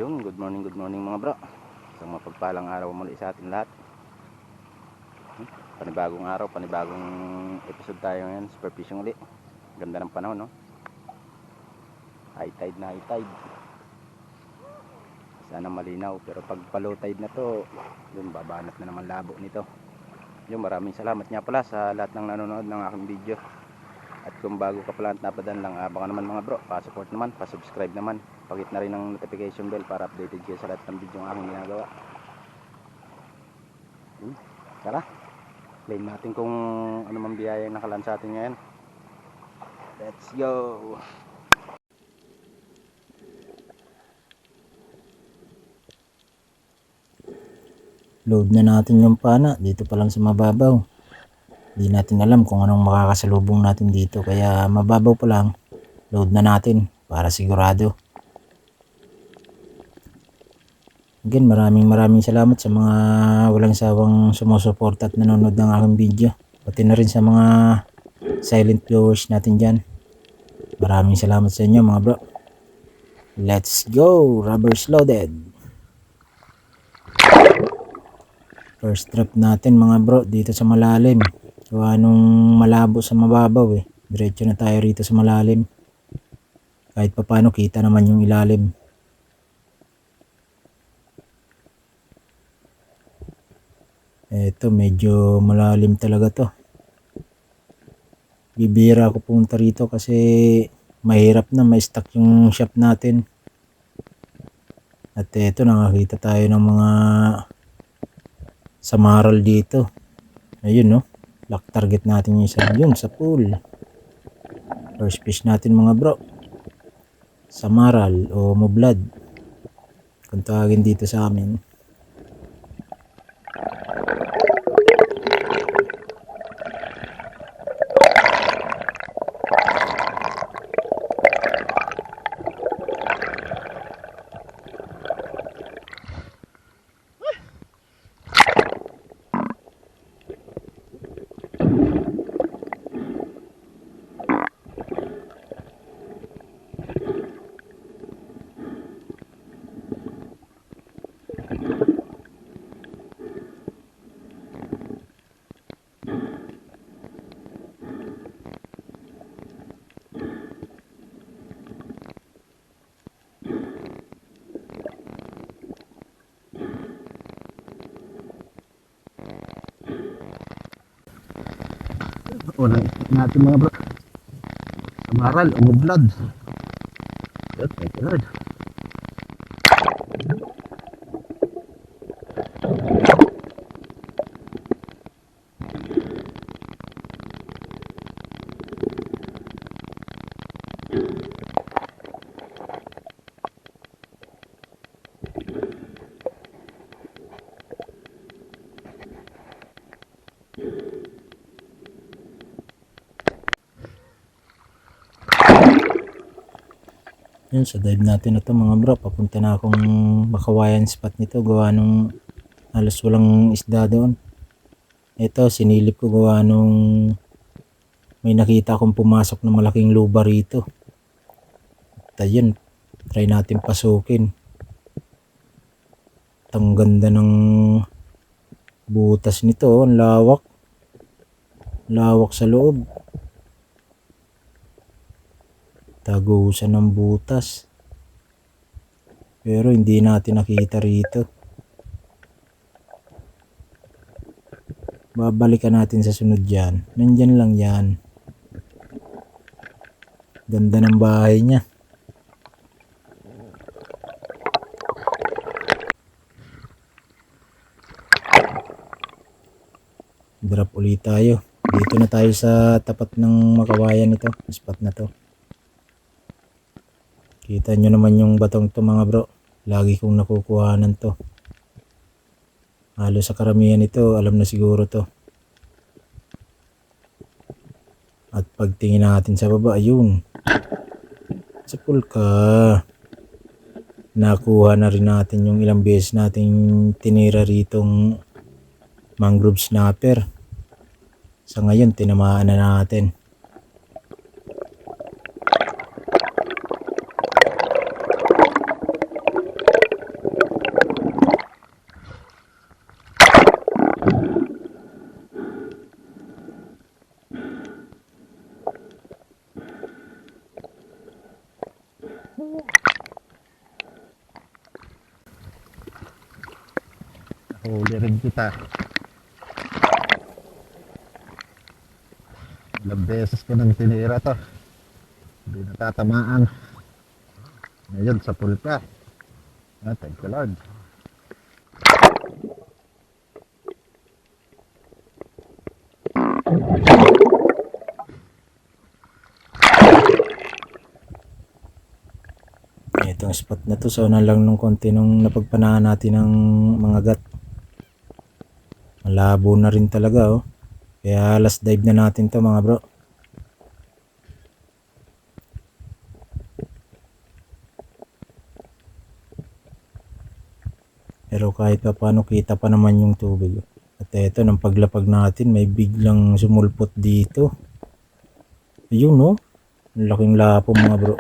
Yun, good morning mga bro. Isang mapagpalang araw muli sa atin lahat. Panibagong araw, panibagong episode tayo ngayon. Super fishing ulit. Ganda ng panahon, no? High tide na high tide. Sana malinaw, pero pag low tide na to, yun, babanat na naman labo nito. Yun, maraming salamat nga pala sa lahat ng nanonood ng aking video. At kung bago ka pala at napadan lang, baka naman mga bro, pa-support naman, pa-subscribe naman. Pakit na rin ng notification bell para updated kayo sa lahat ng video ng aking ginagawa. Tara, claim natin kung ano man biyaya yung nakalan sa atin ngayon. Let's go! Load na natin yung pana dito pa lang sa mababaw. Hindi natin alam kung anong makakasalubong natin dito, kaya mababaw pa lang load na natin para sigurado. Again, maraming salamat sa mga walang sawang sumusuporta at nanonood ng aking video, pati na rin sa mga silent viewers natin dyan. Maraming salamat sa inyo mga bro. Let's go! Rubbers loaded. First trap natin mga bro dito sa malalim. Gawa nung malabo sa mababaw diretso na tayo rito sa malalim. Kahit pa paano kita naman yung ilalim. Eto, medyo malalim talaga to. Bibira ako punta rito kasi mahirap na ma-stack yung shop natin. At eto, nakakita tayo ng mga samaral dito. Ayun, no? Lock target natin yung isa yun sa pool. First fish natin mga bro, samaral o moblad kung tawagin dito sa amin. Unang isip natin mga bro, samaral o moblad. Thank you Lord. Yun, sa dive natin na to mga bro, papunta na akong makawayan spot nito gawa nung halos walang isda doon. Ito, sinilip ko gawa nung may nakita akong pumasok na malaking luba rito. At ayun, try natin pasukin. At ang ganda ng butas nito, ang lawak. Lawak sa loob. Tagusan ng butas. Pero hindi natin nakita rito. Babalikan natin sa sunod yan. Nandyan lang yan. Ganda ng bahay niya. Drop ulit tayo. Dito na tayo sa tapat ng makawayan nito. Spot na to. Kita nyo naman yung batong to mga bro. Lagi kong nakukuhanan to. Halos sa karamihan ito, alam na siguro to. At pagtingin natin sa baba, ayun. Sa pulka. Nakuha na rin natin yung ilang beses nating tinira ritong mangrove snapper. Sa ngayon, tinamaan na natin. Nahuli rin kita. Ilang beses ko nang tinira to. Hindi natatamaan. Ngayon sa pulka. Ah, thank you Lord. Itong spot na to, so na lang nung konti nung napagpanahan natin ng mga gat. Malabo na rin talaga oh. Kaya last dive na natin to mga bro. Pero kahit pa paano kita pa naman yung tubig. At eto, nang paglapag natin may biglang sumulpot dito. Ayun no. Ang laking lapo mga bro.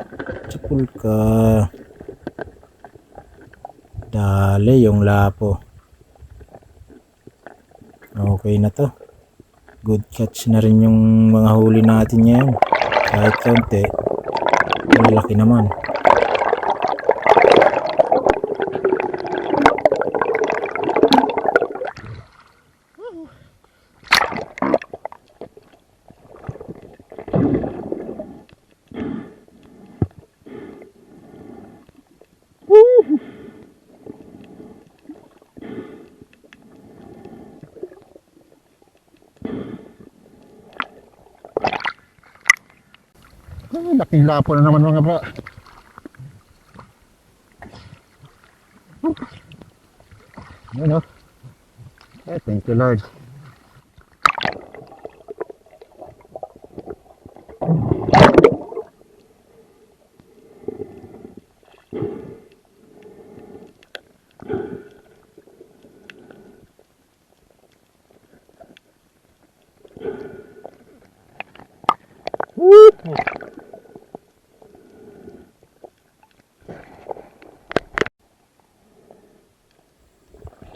Sa pulka. Dali yung lapo. Okay na to. Good catch na rin yung mga huli natin ngayon. Kahit kaunti. Malaki naman. Ah, laking lapo na naman mga bro. Ayun oh. Eh, thank you Lord.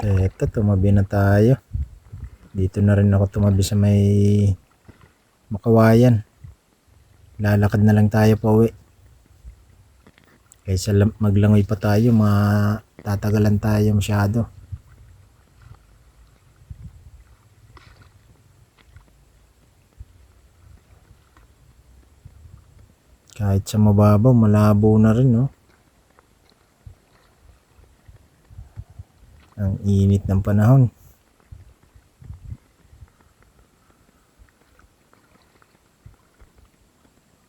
Eto, tumabi na tayo. Dito na rin ako tumabi sa may Makawayan. Lalakad na lang tayo pa uwi. Kaysa maglangoy pa tayo, matatagalan tayo masyado. Kahit sa mababaw, malabo na rin, no? Ang init ng panahon.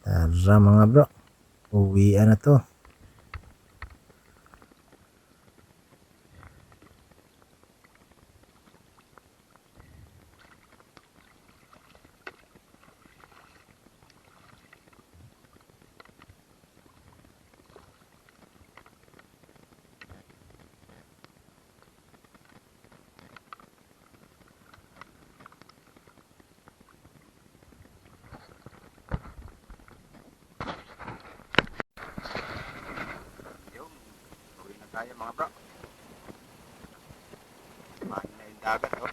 Tara mga bro, uwian na to. Yung, uwi na tayo mga bro. Mahangin na yung dagat oh.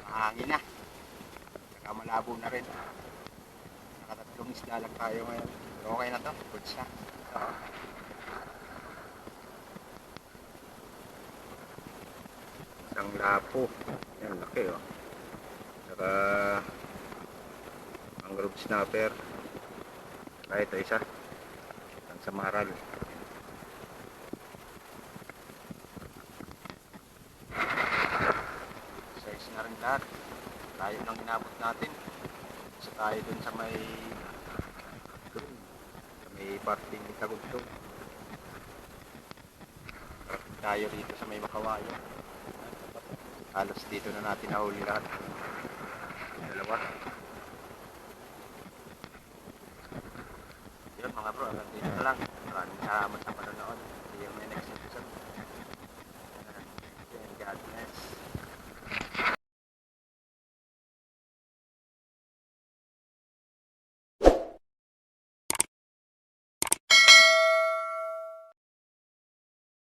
Mahangin na. Saka malabo na rin. Nakatatlong isla lang tayo ngayon. Okay na to, good siya. Oo. Isang lapo. Yan, laki oh. Saka mangrove snapper. Saka ito isa. Ang samaral. Size na rin lahat. Tayo lang inabot natin. Isa tayo dun sa may parting Tagugtog. Tayo rito sa may Makawayan. Halos dito na natin nahuli lahat. Dalawa. Yun mga bro, hanggang dito na lang. Maraming salamat sa panonood. See you in my next episode. And God bless.